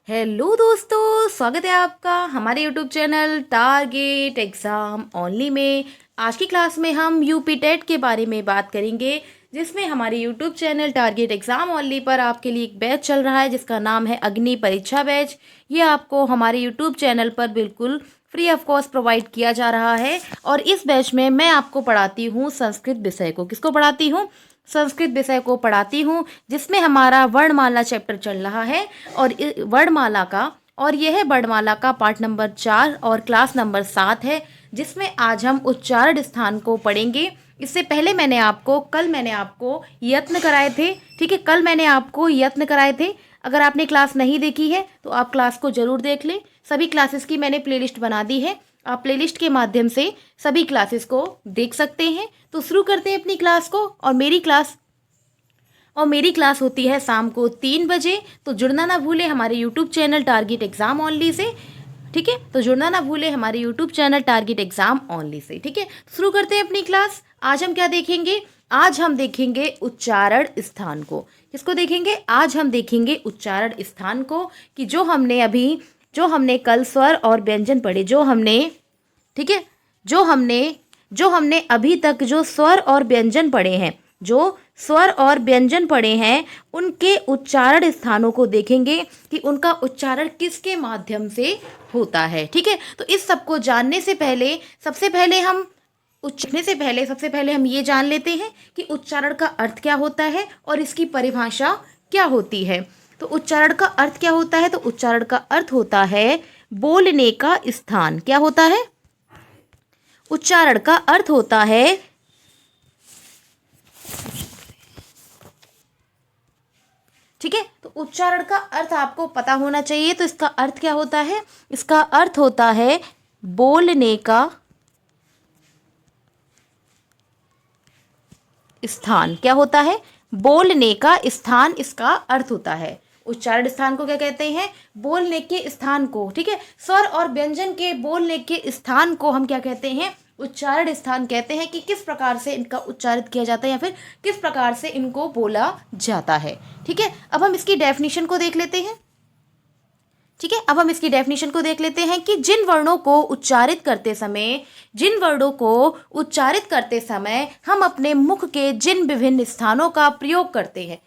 Hello दोस्तों, स्वागत है आपका हमारे YouTube channel target exam only में। आज की क्लास में हम यूपी टेट के बारे में बात करेंगे, जिसमें हमारे YouTube channel target exam only पर आपके लिए एक बैच चल रहा है जिसका नाम है अग्नि परीक्षा बैच। ये आपको हमारे यूट्यूब चैनल पर बिल्कुल फ्री ऑफ कॉस्ट प्रोवाइड किया जा रहा है। और इस बैच में मैं आपको पढ़ाती हूँ संस्कृत विषय को। किसको पढ़ाती हूँ? संस्कृत विषय को पढ़ाती हूँ, जिसमें हमारा वर्णमाला चैप्टर चल रहा है। और वर्णमाला का यह वर्णमाला का पार्ट नंबर 4 और क्लास नंबर 7 है, जिसमें आज हम उच्चारण स्थान को पढ़ेंगे। इससे पहले कल मैंने आपको यत्न कराए थे। ठीक है, कल मैंने आपको यत्न कराए थे। अगर आपने क्लास नहीं देखी है तो आप क्लास को ज़रूर देख लें। सभी क्लासेस की मैंने प्लेलिस्ट बना दी है, आप प्लेलिस्ट के माध्यम से सभी क्लासेस को देख सकते हैं। तो शुरू करते हैं अपनी क्लास को। और मेरी क्लास होती है शाम को 3 बजे। तो जुड़ना ना भूलें हमारे YouTube channel target exam only say. ठीक है, तो जुड़ना ना भूलें हमारे YouTube channel target exam only say. ठीक है, शुरू करते हैं अपनी क्लास। आज हम क्या देखेंगे? आज हम देखेंगे उच्चारण स्थान को। किसको देखेंगे? आज हम देखेंगे उच्चारण स्थान को, कि जो हमने कल स्वर और व्यंजन पढ़े, ठीक है, जो हमने अभी तक जो स्वर और व्यंजन पढ़े हैं, उनके उच्चारण स्थानों को देखेंगे कि उनका उच्चारण किसके माध्यम से होता है। ठीक है, तो इस सब को जानने से पहले सबसे पहले हम ये जान लेते हैं कि उच्चारण का अर्थ क्या होता है और इसकी परिभाषा क्या होती है। तो उच्चारण का अर्थ क्या होता है? तो उच्चारण का अर्थ होता है बोलने का स्थान। क्या होता है? उच्चारण का अर्थ होता है, ठीक है, तो उच्चारण का अर्थ आपको पता होना चाहिए। तो इसका अर्थ क्या होता है? इसका अर्थ होता है बोलने का स्थान। क्या होता है? बोलने का स्थान इसका अर्थ होता है। उच्चारण स्थान को क्या कहते हैं? बोलने के स्थान को। ठीक है, स्वर और व्यंजन के बोलने के स्थान को हम क्या कहते हैं? उच्चारण स्थान कहते हैं, कि किस प्रकार से इनका उच्चारित किया जाता है या फिर किस प्रकार से इनको बोला जाता है। ठीक है, अब हम इसकी डेफिनेशन को देख लेते हैं। ठीक है, अब हम इसकी डेफिनेशन को देख लेते हैं कि जिन वर्णों को उच्चारित करते समय हम अपने मुख के जिन विभिन्न स्थानों का प्रयोग करते हैं,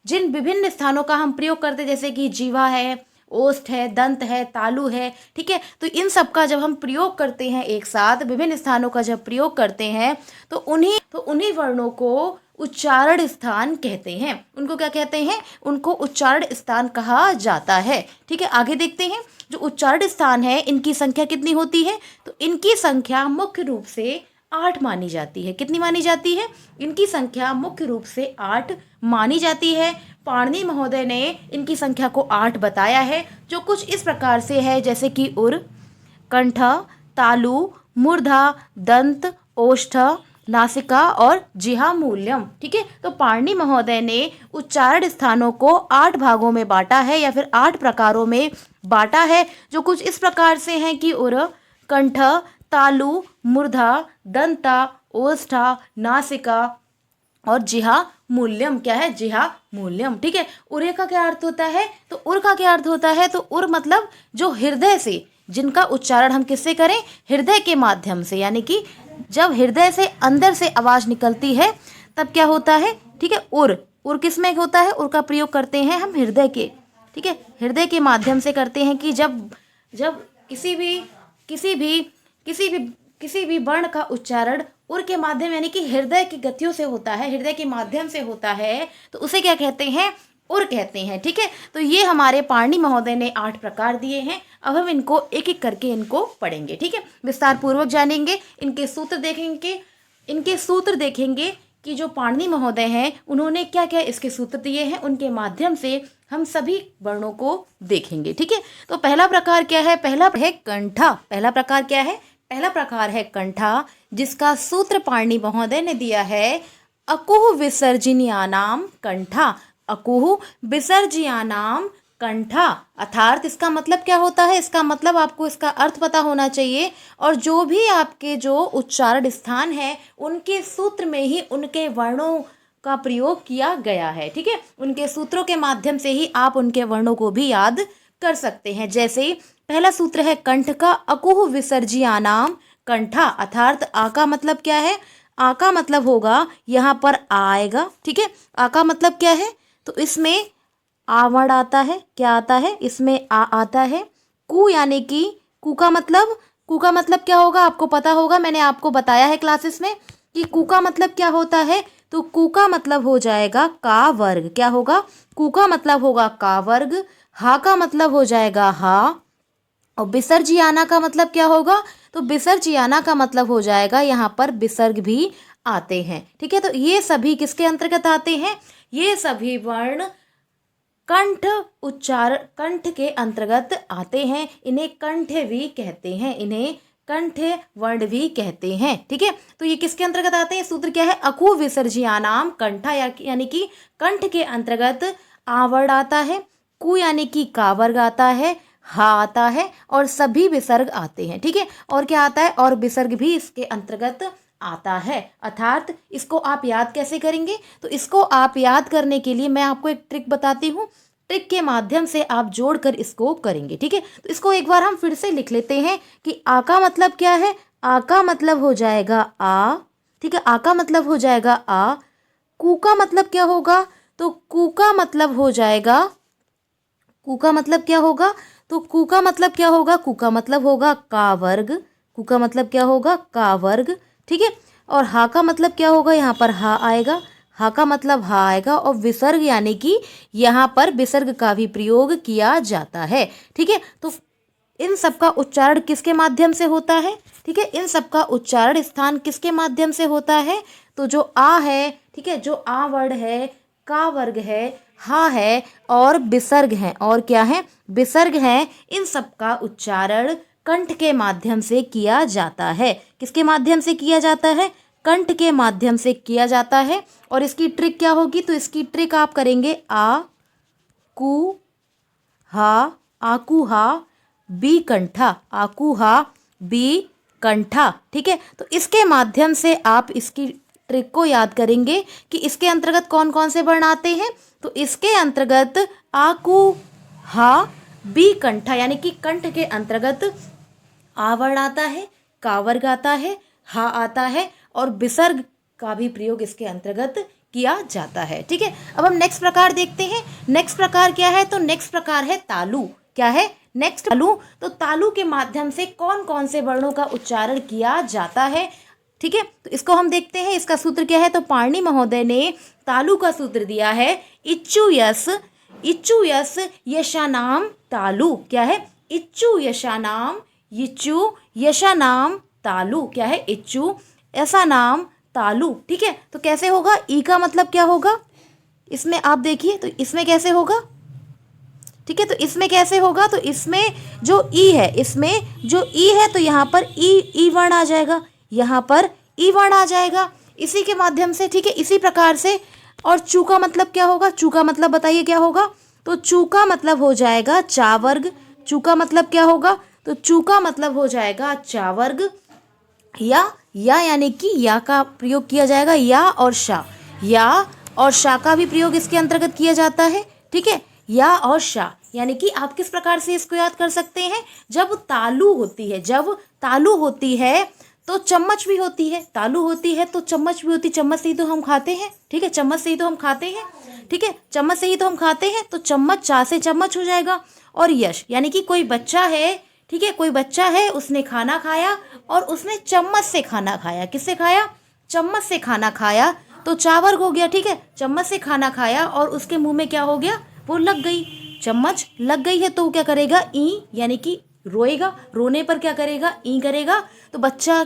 जिन विभिन्न स्थानों का हम प्रयोग करते हैं, जैसे कि जीवा है, ओष्ठ है, दंत है, तालु है। ठीक है, तो इन सब का जब हम प्रयोग करते हैं, एक साथ विभिन्न स्थानों का जब प्रयोग करते हैं, तो उन्हीं वर्णों को उच्चारण स्थान कहते हैं। उनको क्या कहते हैं? उनको उच्चारण स्थान कहा जाता है। ठीक है, आगे देखते हैं। जो उच्चारण स्थान है, इनकी संख्या कितनी होती है? तो इनकी संख्या मुख्य रूप से 8 मानी जाती है। कितनी मानी जाती है? इनकी संख्या मुख्य रूप से 8 मानी जाती है। पाणिनि महोदय ने इनकी संख्या को 8 बताया है, जो कुछ इस प्रकार से है, जैसे कि उर, कंठ, तालु, मूर्धा, दंत, ओष्ठ, नासिका और जिह्वा मूल्यम। ठीक है, तो पाणिनि महोदय ने उच्चारण स्थानों को 8 भागों में बांटा है, या फिर 8 प्रकारों में बांटा है, जो कुछ इस प्रकार से हैं कि उर, कंठ, तालु, मूर्धा, दंता, ओष्ठा, नासिका और जिह्वा मूल्यम। क्या है? जिह्वा मूल्यम। ठीक है, उरे का क्या अर्थ होता है? तो उर का क्या अर्थ होता है? तो उर मतलब जो हृदय से, जिनका उच्चारण हम किससे करें? हृदय के माध्यम से, यानी कि जब हृदय से अंदर से आवाज निकलती है तब क्या होता है? ठीक है, उर किस में होता है? उर का प्रयोग करते हैं हम हृदय के, ठीक है, हृदय के माध्यम से करते हैं, कि जब किसी भी वर्ण का उच्चारण उर के माध्यम, यानी कि हृदय की गतियों से होता है, हृदय के माध्यम से होता है, तो उसे क्या कहते हैं? उर कहते हैं। ठीक है, तो ये हमारे पाणिनि महोदय ने 8 प्रकार दिए हैं। अब हम इनको एक एक करके इनको पढ़ेंगे। ठीक है, विस्तार पूर्वक जानेंगे, इनके सूत्र देखेंगे कि जो पाणिनि महोदय हैं उन्होंने क्या क्या इसके सूत्र दिए हैं, उनके माध्यम से हम सभी वर्णों को देखेंगे। ठीक है, तो पहला प्रकार क्या है? पहला है कंठा। पहला प्रकार क्या है? पहला प्रकार है कंठा, जिसका सूत्र पाणिनि महोदय ने दिया है अकुह विसर्जनीयानाम कंठा। अकुह विसर्जनीयानाम कंठा, अर्थात इसका मतलब क्या होता है? इसका मतलब आपको इसका अर्थ पता होना चाहिए। और जो भी आपके जो उच्चारण स्थान है, उनके सूत्र में ही उनके वर्णों का प्रयोग किया गया है। ठीक है, उनके सूत्रों के माध्यम से ही आप उनके वर्णों को भी याद कर सकते हैं। जैसे पहला सूत्र है कंठ का, अकुह विसर्जियानाम कंठा, अर्थात आ का मतलब क्या है, आ का मतलब होगा यहाँ पर आ आएगा। ठीक है, आ का मतलब क्या है, तो इसमें आ वर्ण आता है, क्या आता है, इसमें आ आता है। कु यानी कि कु का मतलब, कु का मतलब क्या होगा आपको पता होगा, मैंने आपको बताया है क्लासेस में कि कु का मतलब क्या होता है। तो कु का मतलब हो जाएगा का वर्ग, क्या होगा, कु का मतलब होगा का वर्ग। हा का मतलब हो जाएगा हा, और विसर्जियाना का मतलब क्या होगा, तो विसर्जियाना का मतलब हो जाएगा यहाँ पर विसर्ग भी आते हैं। ठीक है, तो ये सभी किसके अंतर्गत आते हैं, ये सभी वर्ण कंठ उच्चारण, कंठ के अंतर्गत आते हैं। इन्हें कंठ भी कहते हैं, इन्हें कंठ वर्ण भी कहते हैं। ठीक है, तो ये किसके अंतर्गत आते हैं, सूत्र क्या है, अकु विसर्जियानाम कंठा, यानी कि कंठ के अंतर्गत आ वर्ण आता है, कु यानी कि का वर्ग आता है, हा आता है, और सभी विसर्ग आते हैं। ठीक है, और क्या आता है, और विसर्ग भी इसके अंतर्गत आता है। अर्थात इसको आप याद कैसे करेंगे, तो इसको आप याद करने के लिए मैं आपको एक ट्रिक बताती हूँ, ट्रिक के माध्यम से आप जोड़कर इसको करेंगे। ठीक है, तो इसको एक बार हम फिर से लिख लेते हैं कि आ का मतलब क्या है, आ का मतलब हो जाएगा आ। ठीक है, आ का मतलब हो जाएगा आ। कु का मतलब क्या होगा, तो कु का मतलब हो जाएगा, कु का मतलब क्या होगा, तो कु का मतलब क्या होगा, कु का मतलब होगा का वर्ग, कु का मतलब क्या होगा, का वर्ग। ठीक है, और हा का मतलब क्या होगा, यहाँ पर हा आएगा, हा का मतलब हा आएगा, और विसर्ग यानी कि यहाँ पर विसर्ग का भी प्रयोग किया जाता है। ठीक है, तो इन सब का उच्चारण किसके माध्यम से होता है, ठीक है, इन सब का उच्चारण स्थान किसके माध्यम से होता है, तो जो आ है, ठीक है, जो आ वर्ण है, का वर्ग है, हा है, और विसर्ग है, और क्या है, विसर्ग है, इन सब का उच्चारण कंठ के माध्यम से किया जाता है। किसके माध्यम से किया जाता है, कंठ के माध्यम से किया जाता है। और इसकी ट्रिक क्या होगी, तो इसकी ट्रिक आप करेंगे आ कु हा, आकू हा, बी कंठा, आकू हा, बी कंठा। ठीक है, तो इसके माध्यम से आप इसकी ट्रिक को याद करेंगे कि इसके अंतर्गत कौन कौन से वर्ण आते हैं, तो इसके अंतर्गत आकू हा, बी कंठा, यानी कि कंठ के अंतर्गत आ वर्ण आता है, का वर्ग आता है, हा आता है, और विसर्ग का भी प्रयोग इसके अंतर्गत किया जाता है। ठीक है, अब हम नेक्स्ट प्रकार देखते हैं। नेक्स्ट प्रकार क्या है, तो नेक्स्ट प्रकार है तालु। क्या है, नेक्स्ट तालु। तो तालु के माध्यम से कौन कौन से वर्णों का उच्चारण किया जाता है, ठीक है, तो इसको हम देखते हैं। इसका सूत्र क्या है, तो पाणिनि महोदय ने तालु का सूत्र दिया है इच्छु यस, इच्छु यस यशानाम तालु। क्या है, इच्छु यशानाम, इच्छु यशानाम तालु, क्या है, इच्छु ऐसा नाम तालु। ठीक है, तो कैसे होगा, ई का मतलब क्या होगा, इसमें आप देखिए, तो इसमें कैसे होगा, ठीक है, तो इसमें कैसे होगा, तो इसमें जो ई है, इसमें जो ई है, तो यहाँ पर ई वर्ण आ जाएगा, यहाँ पर ई वर्ण आ जाएगा, इसी के माध्यम से। ठीक है, इसी प्रकार से। और चू का मतलब क्या होगा, चू का मतलब बताइए क्या होगा, तो चू का मतलब हो जाएगा चा वर्ग। चू का मतलब क्या होगा, तो चू का मतलब हो जाएगा चा वर्ग। या यानी कि या का प्रयोग किया जाएगा, या और शा, या और शा का भी प्रयोग इसके अंतर्गत किया जाता है। ठीक है, या और शा, यानी कि आप किस प्रकार से इसको याद कर सकते हैं, जब तालु होती है, जब तालु होती है तो चम्मच भी होती है, तालु होती है तो चम्मच भी होती है, चम्मच से ही तो हम खाते हैं। ठीक है, चम्मच से ही तो हम खाते हैं। ठीक है, चम्मच से ही तो हम खाते हैं, तो चम्मच, चा से चम्मच हो जाएगा। और यश यानी कि कोई बच्चा है, ठीक है, कोई बच्चा है, उसने खाना खाया और उसने चम्मच से खाना खाया। किससे खाया, चम्मच से खाना खाया, तो चा वर्ग हो गया। ठीक है, चम्मच से खाना खाया और उसके मुंह में क्या हो गया, वो लग गई, चम्मच लग गई है, तो वो क्या करेगा, ई यानी कि रोएगा, रोने पर क्या करेगा, ई करेगा। तो बच्चा,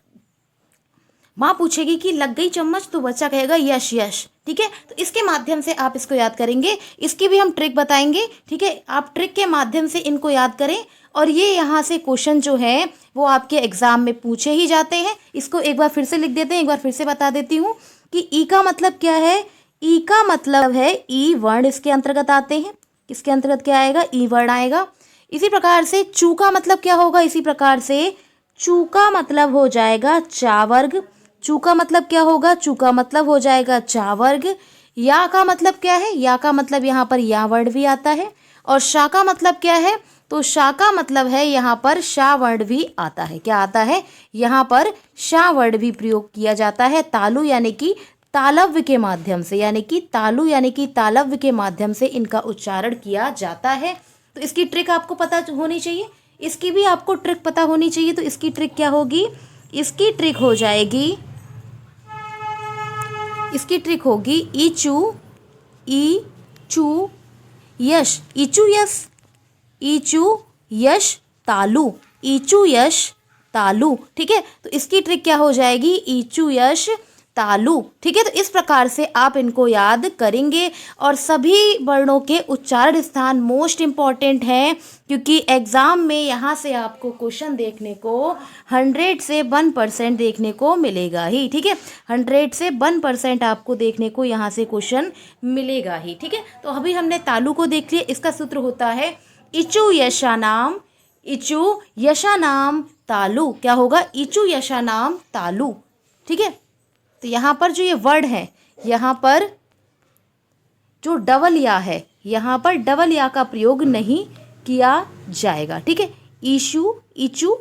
माँ पूछेगी कि लग गई चम्मच, तो बच्चा कहेगा यश यश। ठीक है, तो इसके माध्यम से आप इसको याद करेंगे। इसकी भी हम ट्रिक बताएंगे। ठीक है, आप ट्रिक के माध्यम से इनको याद करें। और ये यहाँ से क्वेश्चन जो है वो आपके एग्जाम में पूछे ही जाते हैं। इसको एक बार फिर से लिख देते हैं, एक बार फिर से बता देती हूँ कि ई का मतलब क्या है। ई का मतलब है, ई वर्ण इसके अंतर्गत आते हैं। किसके अंतर्गत क्या आएगा, ई वर्ण आएगा। इसी प्रकार से चू का मतलब क्या होगा, इसी प्रकार से चू का मतलब हो जाएगा चा वर्ग। चू का मतलब क्या होगा, चू का मतलब हो जाएगा चा वर्ग। या का मतलब क्या है, या का मतलब यहाँ पर या वर्ड भी आता है। और शा का मतलब क्या है, तो शा का मतलब है यहाँ पर शा वर्ड भी आता है। क्या आता है, यहाँ पर शा वर्ड भी प्रयोग किया जाता है। तालु यानी कि तालव्य के माध्यम से, यानी कि तालु यानी कि तालव्य के माध्यम से इनका उच्चारण किया जाता है। तो इसकी ट्रिक आपको पता होनी चाहिए, इसकी भी आपको ट्रिक पता होनी चाहिए। तो इसकी ट्रिक क्या होगी, इसकी ट्रिक हो जाएगी, इसकी ट्रिक होगी ईचू ई चू यश, ईचू यश, ईचू यश तालु, ईचू यश तालु। ठीक है, तो इसकी ट्रिक क्या हो जाएगी, ईचू यश तालु। ठीक है, तो इस प्रकार से आप इनको याद करेंगे। और सभी वर्णों के उच्चारण स्थान मोस्ट इम्पॉर्टेंट हैं, क्योंकि एग्जाम में यहाँ से आपको क्वेश्चन देखने को 100 से 1% देखने को मिलेगा ही। ठीक है, 100 से 1% आपको देखने को यहाँ से क्वेश्चन मिलेगा ही। ठीक है, तो अभी हमने तालु को देख लिया। इसका सूत्र होता है इचु यशानाम, इचु यशानाम तालु। क्या होगा, इचु यशानाम तालु। ठीक है, तो यहाँ पर जो ये वर्ड है, यहाँ पर जो डबल या है, यहाँ पर डबल या का प्रयोग नहीं किया जाएगा। ठीक है, ईशु इचु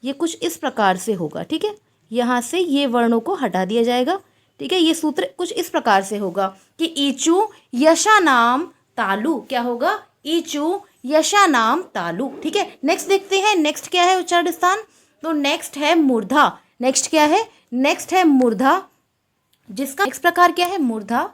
ये कुछ इस प्रकार से होगा। ठीक है, यहाँ से ये वर्णों को हटा दिया जाएगा। ठीक है, ये सूत्र कुछ इस प्रकार से होगा कि ईचु यशानाम तालु। क्या होगा, ईचु यशानाम तालु। ठीक है, नेक्स्ट देखते हैं, नेक्स्ट क्या है उच्चारण स्थान, तो नेक्स्ट है मूर्धा। नेक्स्ट क्या है, नेक्स्ट है मूर्धा, जिसका नेक्स्ट प्रकार क्या है, मूर्धा,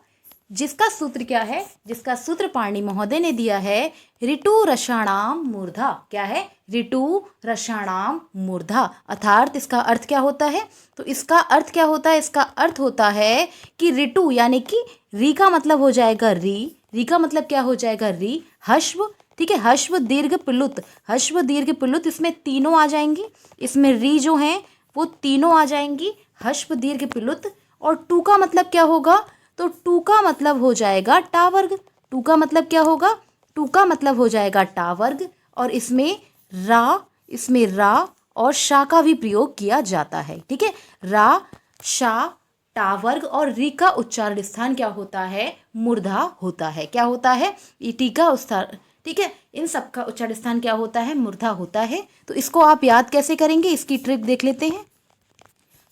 जिसका सूत्र क्या है, जिसका सूत्र पाणिनि महोदय ने दिया है ऋतु रसाणाम मूर्धा। क्या है, ऋतु रसाणाम मूर्धा। अर्थात इसका अर्थ क्या होता है, तो इसका अर्थ क्या होता है, इसका अर्थ होता है कि ऋतु यानी कि री का मतलब हो जाएगा री, री का मतलब क्या हो जाएगा री, हश्व। ठीक है, हश्व दीर्घ प्लुत, हश्व दीर्घ प्लुत, इसमें तीनों आ जाएंगी, इसमें री जो है वो तीनों आ जाएंगी, हश्व दीर्घ प्लुत। और टू का मतलब क्या होगा, तो टू का मतलब हो जाएगा टा वर्ग। टू का मतलब क्या होगा, टू का मतलब हो जाएगा टा वर्ग। और इसमें रा, इसमें रा और शा का भी प्रयोग किया जाता है। ठीक है, रा शा टा वर्ग और री का उच्चारण स्थान क्या होता है, मूर्धा होता है। क्या होता है, ई टी का उच्चारण, ठीक है, इन सब का उच्चारण स्थान क्या होता है, मूर्धा होता है। तो इसको आप याद कैसे करेंगे, इसकी ट्रिक देख लेते हैं।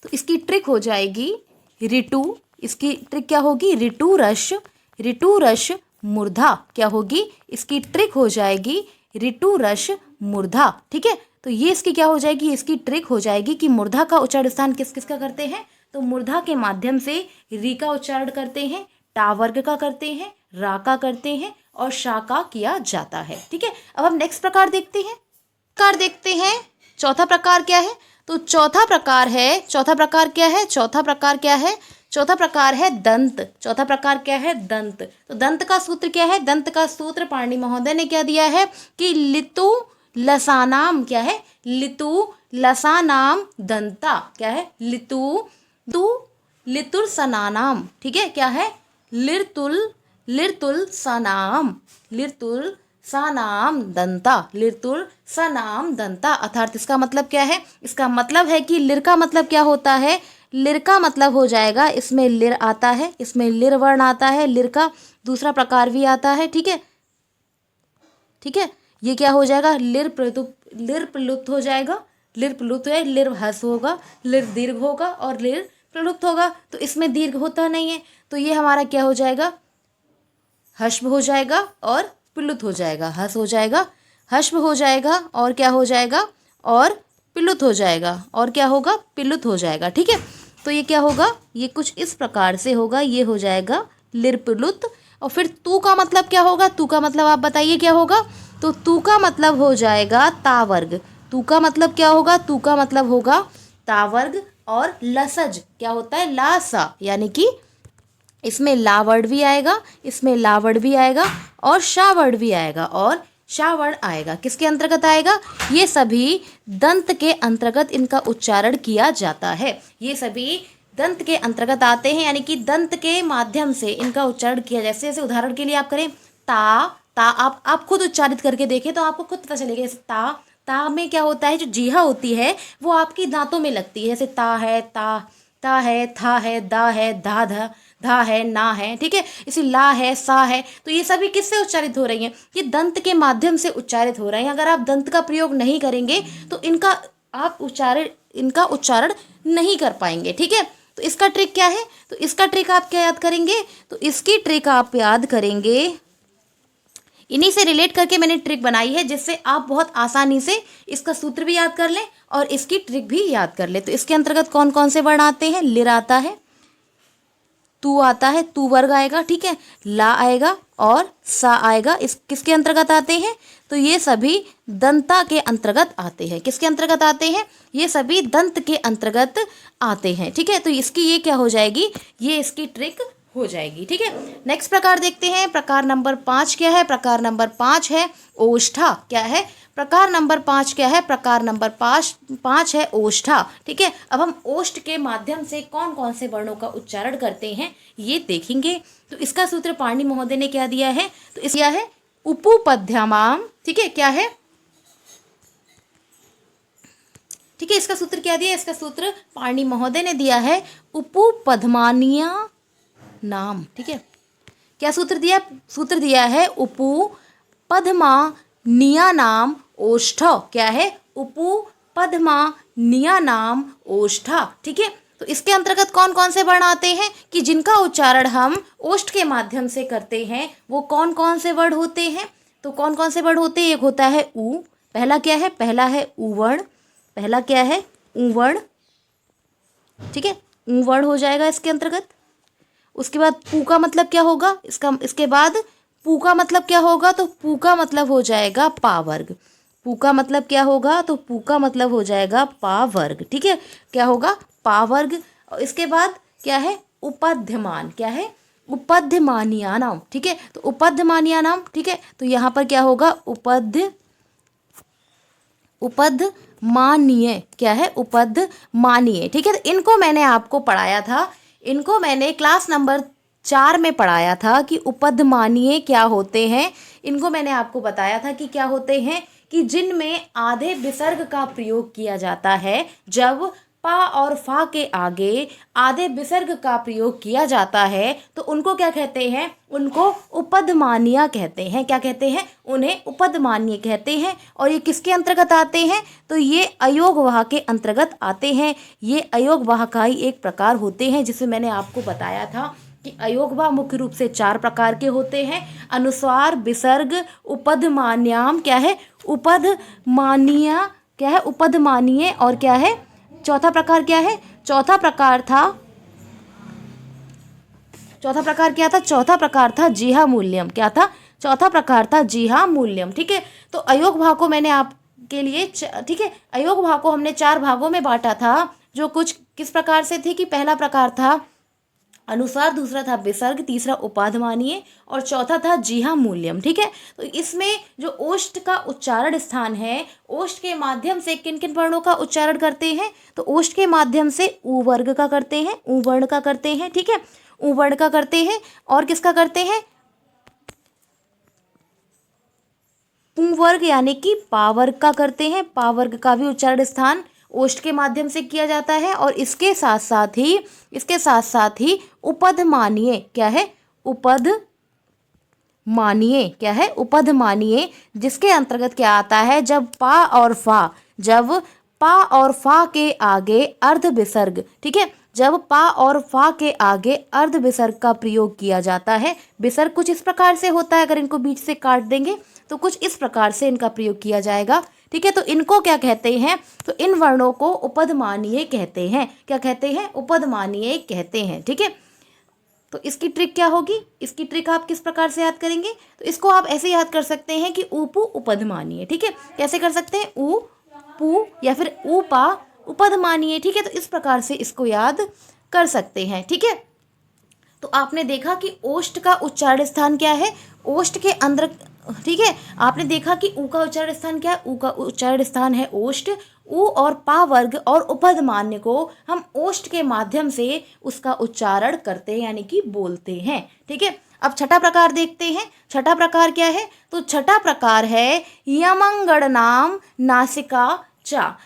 तो इसकी ट्रिक हो जाएगी ऋतु, इसकी ट्रिक क्या होगी, ऋतु रस, ऋतु रस मूर्धा। क्या होगी, इसकी ट्रिक हो जाएगी ऋतु रस मूर्धा। ठीक है, तो ये इसकी क्या हो जाएगी, इसकी ट्रिक हो जाएगी कि मूर्धा का उच्चारण स्थान किस किस का करते हैं, तो मूर्धा के माध्यम से री का उच्चारण करते हैं, टा वर्ग का करते हैं, रा का करते हैं और शा का किया जाता है। ठीक है, अब हम नेक्स्ट प्रकार देखते हैं, प्रकार देखते हैं। चौथा प्रकार क्या है, तो चौथा प्रकार है, चौथा प्रकार क्या है, चौथा प्रकार क्या है, चौथा प्रकार है दंत। चौथा प्रकार क्या है, दंत। तो दंत का सूत्र क्या है, दंत का सूत्र पाणिनि महोदय ने क्या दिया है कि लितु लसानाम, क्या है, लितु लसानाम दंता। क्या है, लितु तु लितुल सनानाम। ठीक है, क्या है, लिरतुल लिरतुल सनाम, लिरतुल सनाम दंता, लिरतुल सनाम दंता। अर्थात इसका मतलब क्या है, इसका मतलब है कि लिर का मतलब क्या होता है, लिर का मतलब हो जाएगा, इसमें लिर आता है, इसमें लिर वर्ण आता है, लिर का दूसरा प्रकार भी आता है। ठीक है, ठीक है, ये क्या हो जाएगा, लिर प्रलुप्त हो जाएगा, लिर प्रलुप्त है, लिर हस होगा, लिर दीर्घ होगा और लिर प्रलुप्त होगा। तो इसमें दीर्घ होता नहीं है, तो ये हमारा क्या हो जाएगा, हश्व हो जाएगा और पिलुत हो जाएगा, हस हो जाएगा, हश्व हो जाएगा और क्या हो जाएगा, और पिलुत हो जाएगा, और क्या होगा, पिलुत हो जाएगा। ठीक है, तो ये क्या होगा, ये कुछ इस प्रकार से होगा, ये हो जाएगा लिर पिलुत। और फिर तू का मतलब क्या होगा, तू का मतलब आप बताइए क्या होगा, तो तू का मतलब हो जाएगा ता वर्ग। तू का मतलब क्या होगा, तू का मतलब होगा ता वर्ग। और लसज क्या होता है, लासा, यानी कि इसमें ला वर्ड भी आएगा, इसमें ला वर्ड भी आएगा और शा वर्ड भी आएगा और शा वर्ड आएगा। किसके अंतर्गत आएगा, ये सभी दंत के अंतर्गत इनका उच्चारण किया जाता है, ये सभी दंत के अंतर्गत आते हैं, यानी कि दंत के माध्यम से इनका उच्चारण किया। जैसे जैसे उदाहरण के लिए आप करें ता, ता आप खुद उच्चारित करके देखें तो आपको खुद पता चलेगा। जैसे ता, ता में क्या होता है, जो जीहा होती है वो आपकी दांतों में लगती है, जैसे ता है, ता ता है, था है, दा है, धा धा धा है, ना है, ठीक है, इसी ला है, सा है, तो ये सभी किससे उच्चारित हो रही हैं? ये दंत के माध्यम से उच्चारित हो रहे हैं। अगर आप दंत का प्रयोग नहीं करेंगे तो इनका उच्चारण नहीं कर पाएंगे, ठीक है। तो इसका ट्रिक क्या है? तो इसका ट्रिक आप क्या याद करेंगे? तो इसकी ट्रिक आप याद करेंगे, इन्हीं से रिलेट करके मैंने ट्रिक बनाई है, जिससे आप बहुत आसानी से इसका सूत्र भी याद कर लें और इसकी ट्रिक भी याद कर लें। तो इसके अंतर्गत कौन कौन से वर्ण आते हैं? लिर आता है, तू आता है, तू वर्ग आएगा, ठीक है, ला आएगा और सा आएगा। इस किसके अंतर्गत आते हैं? तो ये सभी दंता के अंतर्गत आते हैं। किसके अंतर्गत आते हैं? ये सभी दंत के अंतर्गत आते हैं, ठीक है। तो इसकी ये क्या हो जाएगी? ये इसकी ट्रिक हो जाएगी, ठीक है। नेक्स्ट प्रकार देखते हैं। प्रकार नंबर 5 क्या है? प्रकार नंबर 5 है ओष्ठा। क्या है? प्रकार नंबर 5 क्या है? प्रकार नंबर 5 है ओष्ठा, ठीक है। अब हम ओष्ठ के माध्यम से कौन कौन से वर्णों का उच्चारण करते हैं ये देखेंगे। तो इसका सूत्र पाणिनि महोदय ने क्या दिया है? तो इस दिया है उपुपद्यमाम, ठीक है। क्या है? ठीक है, इसका सूत्र क्या दिया? इसका सूत्र पाणिनि महोदय ने दिया है उपुपद्मानीय नाम, ठीक है। क्या सूत्र दिया? सूत्र दिया है उपुपद्मानीय नाम ओष्ठ। क्या है? उपुपद्मानीय नाम ओष्ठ, ठीक है। तो इसके अंतर्गत कौन कौन से वर्ण आते हैं कि जिनका उच्चारण हम ओष्ठ के माध्यम से करते हैं? वो कौन कौन से वर्ण होते हैं? तो कौन कौन से वर्ण होते हैं? एक होता है उ। पहला क्या है? पहला है उवर्ण। पहला क्या है? उवर्ण, ठीक है, उवर्ण हो जाएगा इसके अंतर्गत। उसके बाद पू का मतलब क्या होगा? इसके बाद पू का मतलब क्या होगा? तो पू का मतलब हो जाएगा पा वर्ग। पू का मतलब क्या होगा? तो पू का मतलब हो जाएगा पा वर्ग, ठीक है। क्या होगा? पा वर्ग। और इसके बाद क्या है? उपध्यमान। क्या है? उपध्यमानीय नाम, ठीक है। तो उपध्यमानीय नाम, ठीक है। तो यहाँ पर क्या होगा? उपध्यमानीय। क्या है? उपध्यमानीय, ठीक है। तो इनको मैंने आपको पढ़ाया था, इनको मैंने क्लास नंबर 4 में पढ़ाया था कि उपध्यमानीय क्या होते हैं। इनको मैंने आपको बताया था कि क्या होते हैं, कि जिनमें आधे विसर्ग का प्रयोग किया जाता है। जब पा और फा के आगे आधे विसर्ग का प्रयोग किया जाता है तो उनको क्या कहते हैं? उनको उपध्यमानीय कहते हैं। क्या कहते हैं? उन्हें उपध्यमानीय कहते हैं। और ये किसके अंतर्गत आते हैं? तो ये अयोगवाह के अंतर्गत आते हैं। ये अयोगवाह का ही एक प्रकार होते हैं, जिसे मैंने आपको बताया था कि अयोगवाह मुख्य रूप से 4 प्रकार के होते हैं। अनुस्वार, विसर्ग, उपध्यमान्याम, क्या है? उपध्यमानीय, क्या है? उपध्यमानीय। और क्या है? चौथा प्रकार क्या है? चौथा प्रकार क्या था? चौथा प्रकार था जीहा मूल्यम। क्या था? चौथा प्रकार था जीहा मूल्यम, ठीक है। तो अयोग भाग को मैंने आपके लिए, ठीक है, अयोग भाग को हमने 4 भागों में बांटा था, जो कुछ किस प्रकार से थे कि पहला प्रकार था अनुसार, दूसरा था विसर्ग, तीसरा उपाधमानीय और चौथा था जीहा मूल्यम, ठीक है। तो इसमें जो ओष्ठ का उच्चारण स्थान है, ओष्ठ के माध्यम से किन किन वर्णों का उच्चारण करते हैं? तो ओष्ठ के माध्यम से उ वर्ग का करते हैं, उ वर्ण का करते हैं, ठीक है, उ वर्ण का करते हैं। और किसका करते हैं? पु वर्ग यानी कि पा वर्ग का करते हैं। पा वर्ग का भी उच्चारण स्थान ओष्ठ के माध्यम से किया जाता है। और इसके साथ साथ ही उपध्यमानीय, क्या है? उपध्यमानीय, क्या है? उपध्यमानीय, जिसके अंतर्गत क्या आता है? जब पा और फा के आगे अर्ध विसर्ग, ठीक है, जब पा और फा के आगे अर्ध विसर्ग का प्रयोग किया जाता है। विसर्ग कुछ इस प्रकार से होता है, अगर इनको बीच से काट देंगे तो कुछ इस प्रकार से इनका प्रयोग किया जाएगा, ठीक है। तो इनको क्या कहते हैं? तो इन वर्णों को उपध्यमानीय कहते हैं। क्या कहते हैं? उपध्यमानीय कहते हैं, ठीक है। तो इसकी ट्रिक क्या होगी? इसकी ट्रिक आप किस प्रकार से याद करेंगे? तो इसको आप ऐसे याद कर सकते हैं कि उपु उपध्यमानीय, ठीक है। कैसे कर सकते हैं? उ पु या फिर उपा उपध्यमानीय, ठीक है। तो इस प्रकार से इसको याद कर सकते हैं, ठीक है। तो आपने देखा कि ओष्ठ का उच्चारण स्थान क्या है? ओष्ठ के अंदर, ठीक है, आपने देखा कि ऊ का उच्चारण स्थान क्या है? ऊ का उच्चारण स्थान है ओष्ठ। ऊ और पा वर्ग और उपध्यमान्य को हम ओष्ठ के माध्यम से उसका उच्चारण करते हैं, यानी कि बोलते हैं, ठीक है। अब छठा प्रकार देखते हैं। छठा प्रकार क्या है? तो छठा प्रकार है यमंगणनाम नासिका चा।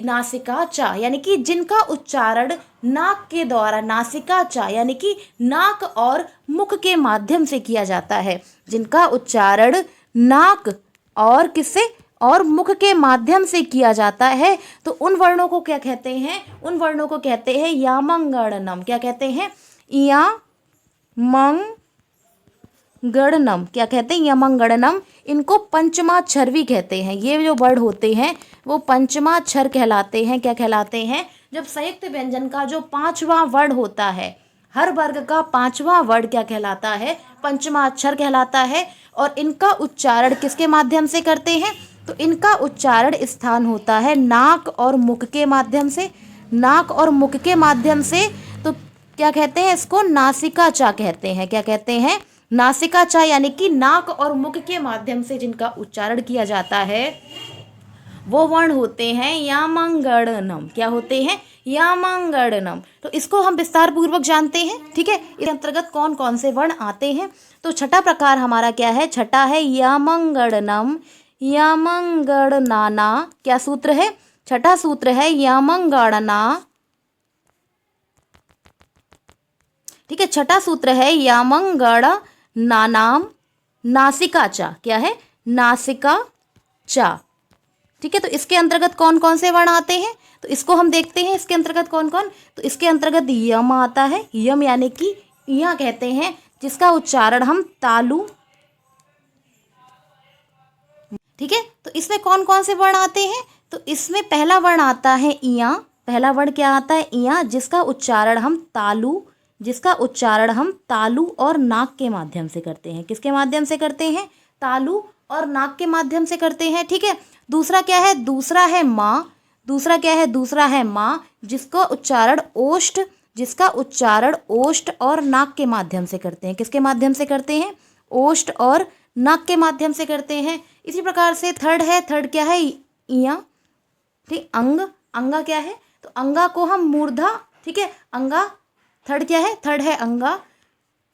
नासिका चा, यानी कि जिनका उच्चारण नाक के द्वारा, नासिका चा यानी कि नाक और मुख के माध्यम से किया जाता है। जिनका उच्चारण नाक और किससे और मुख के माध्यम से किया जाता है, तो उन वर्णों को क्या कहते हैं? उन वर्णों को कहते हैं यामंगणनम। क्या कहते हैं? यमंगणनम। क्या कहते हैं? यमंगणनम। इनको पंचमाक्षर भी कहते हैं। ये जो वर्ड होते हैं वो पंचमाक्षर कहलाते हैं। क्या कहलाते हैं? जब संयुक्त व्यंजन का जो 5वां वर्ड होता है, हर वर्ग का 5वां वर्ड क्या कहलाता है? पंचमाक्षर कहलाता है। और इनका उच्चारण किसके माध्यम से करते हैं? तो इनका उच्चारण स्थान होता है नाक और मुख के माध्यम से। नाक और मुख के माध्यम से, तो क्या कहते हैं इसको? नासिका चा कहते हैं। क्या कहते हैं? नासिका चा, यानी कि नाक और मुख के माध्यम से जिनका उच्चारण किया जाता है वो वर्ण होते हैं यामंगणनम। क्या होते हैं? यामंगणनम। तो इसको हम विस्तार पूर्वक जानते हैं। ठीक है, इस अंतर्गत कौन कौन से वर्ण आते हैं? तो छठा प्रकार हमारा क्या है? छठा है यामंगणनम। यामंगणनाना। क्या सूत्र है? छठा सूत्र है यामंगणना। ठीक है, छठा सूत्र है यामंगणनानाम नासिका चा। क्या है? नासिका चा। ठीक है, तो इसके अंतर्गत कौन कौन से वर्ण आते हैं? तो इसको हम देखते हैं। इसके अंतर्गत कौन कौन? तो इसके अंतर्गत यम आता है। यम यानी कि यहाँ कहते हैं जिसका उच्चारण हम तालु। ठीक है, तो इसमें कौन कौन से वर्ण आते हैं? तो इसमें पहला वर्ण आता है इया। पहला वर्ण क्या आता है? इया, जिसका उच्चारण हम तालु, जिसका उच्चारण हम तालु और नाक के माध्यम से करते हैं। किसके माध्यम से करते हैं? तालु और नाक के माध्यम से करते हैं। ठीक है, दूसरा क्या है? दूसरा है माँ। दूसरा क्या है? दूसरा है माँ, जिसका उच्चारण ओष्ठ, जिसका उच्चारण ओष्ठ और नाक के माध्यम से करते हैं। किसके माध्यम से करते हैं? ओष्ठ और नाक के माध्यम से करते हैं। इसी प्रकार से थर्ड है। थर्ड क्या है? इया। ठीक, अंग। अंगा क्या है? तो अंगा को हम मूर्धा। ठीक है, अंगा। थर्ड क्या है? थर्ड है अंगा।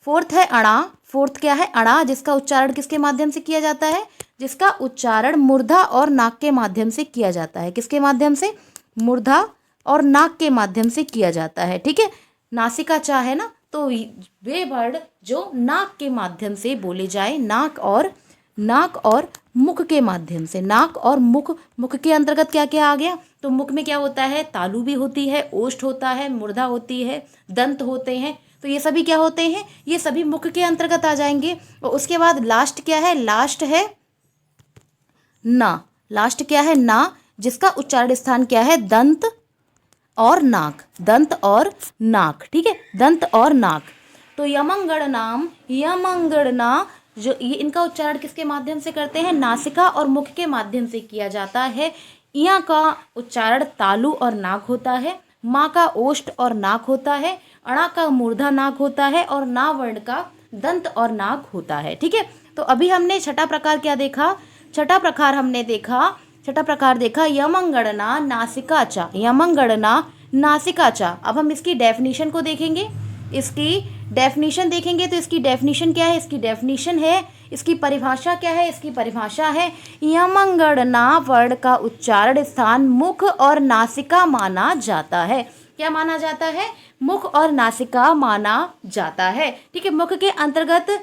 फोर्थ है अणा। फोर्थ क्या है? अणा, जिसका उच्चारण किसके माध्यम से किया जाता है? जिसका उच्चारण मूर्धा और नाक के माध्यम से किया जाता है। किसके माध्यम से? मूर्धा और नाक के माध्यम से किया जाता है। ठीक है, नासिका चा है ना, तो वे वर्ड जो नाक के माध्यम से बोले जाए, नाक और मुख के माध्यम से। नाक और मुख। मुख के अंतर्गत क्या क्या आ गया? तो मुख में क्या होता है? तालु भी होती है, ओष्ठ होता है, मूर्धा होती है, दंत होते हैं। तो ये सभी क्या होते हैं? ये सभी मुख के अंतर्गत आ जाएंगे। और उसके बाद लास्ट क्या है? लास्ट है ना। लास्ट क्या है? ना, जिसका उच्चारण स्थान क्या है? दंत और नाक। दंत और नाक। ठीक है, दंत और नाक। तो यमंगणनाम, यमंगणना, जो ये इनका उच्चारण किसके माध्यम से करते हैं? नासिका और मुख के माध्यम से किया जाता है। इया का उच्चारण तालु और नाक होता है। माँ का ओष्ठ और नाक होता है। अणा का मूर्धा नाक होता है। और ना वर्ण का दंत और नाक होता है। ठीक है, तो अभी हमने छठा प्रकार क्या देखा? छठा प्रकार हमने देखा, छठा प्रकार देखा यमंगणना नासिका चा। यमंगणना नासिका चा। अब हम इसकी डेफिनेशन को देखेंगे। इसकी डेफिनेशन देखेंगे तो इसकी डेफिनेशन क्या है? इसकी डेफिनेशन है, इसकी परिभाषा क्या है? इसकी परिभाषा है यमंगणना वर्ण का उच्चारण स्थान मुख और नासिका माना जाता है। क्या माना जाता है? मुख और नासिका माना जाता है। ठीक है, मुख के अंतर्गत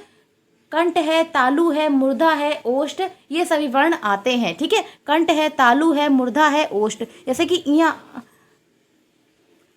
कंठ है, तालु है, मूर्धा है, ओष्ठ, ये सभी वर्ण आते हैं। ठीक है, कंठ है, तालु है, मूर्धा है, ओष्ठ। जैसे कि यहाँ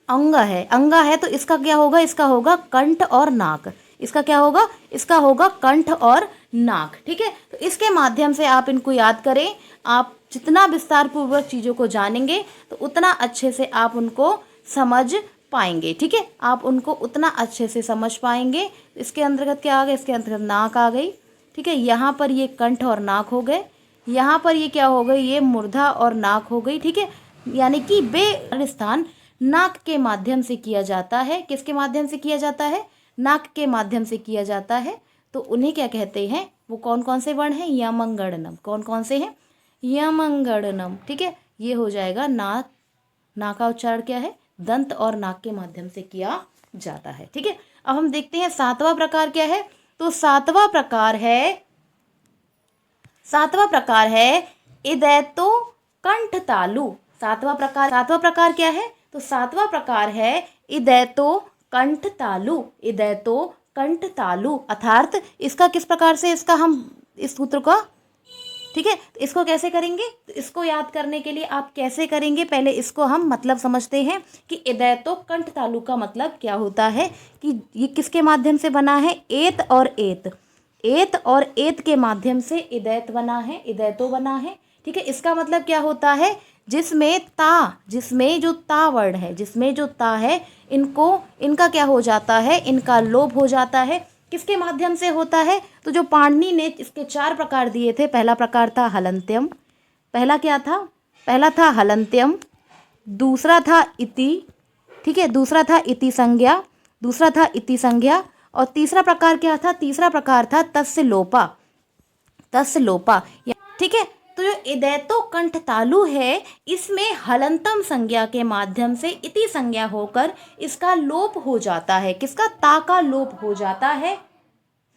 अंगा है, अंगा है, तो इसका क्या होगा? इसका होगा कंठ और नाक। इसका क्या होगा? इसका होगा कंठ और नाक। ठीक है, तो इसके माध्यम से आप इनको याद करें। आप जितना विस्तार पूर्वक चीज़ों को जानेंगे तो उतना अच्छे से आप उनको समझ पाएंगे। ठीक है, आप उनको उतना अच्छे से समझ पाएंगे। इसके अंतर्गत क्या आ गया? इसके अंतर्गत नाक आ गई। ठीक है, यहाँ पर ये कंठ और नाक हो गए। यहाँ पर ये क्या हो गई? ये मूर्धा और नाक हो गई। ठीक है, यानी कि वे स्थान नाक के माध्यम से किया जाता है। किसके माध्यम से किया जाता है? नाक के माध्यम से किया जाता है। तो उन्हें क्या कहते हैं? वो कौन कौन से वर्ण हैं? यमंगणनम। कौन कौन से हैं? यमंगणनम। ठीक है, ये हो जाएगा नाक। नाक का उच्चारण क्या है? दंत और नाक के माध्यम से किया जाता है। ठीक है, अब हम देखते हैं सातवां प्रकार क्या है। तो सातवां प्रकार है इदैतो कंठ तालु। सातवां प्रकार क्या है? तो सातवां प्रकार है इदैतो कंठ तालु। इदैतो कंठ तालु अर्थात इसका किस प्रकार से इसका हम इस सूत्र का, ठीक है, तो इसको कैसे करेंगे? तो इसको याद करने के लिए आप कैसे करेंगे, पहले इसको हम मतलब समझते हैं कि इदैतो कंठ तालु का मतलब क्या होता है कि ये किसके माध्यम से बना है? एत और एत। एत और एत के माध्यम से इदैत बना है, इदैतो बना है, ठीक है। इसका मतलब क्या होता है? जिसमें जो ता वर्ण है, जिसमें जो ता है, इनका क्या हो जाता है? इनका लोप हो जाता है। किसके माध्यम से होता है? तो जो पाणिनि ने इसके 4 प्रकार दिए थे, पहला प्रकार था हलन्त्यम। पहला क्या था? पहला था हलन्त्यम, दूसरा था इति, ठीक है, दूसरा था इति संज्ञा, दूसरा था इति संज्ञा, और तीसरा प्रकार क्या था? तीसरा प्रकार था तस्य लोपा, तस्य लोपा, ठीक है। तो जो इदैतो कंठ तालु है, इसमें हलंतम संज्ञा के माध्यम से इति संज्ञा होकर इसका लोप हो जाता है। किसका? ता का लोप हो जाता है।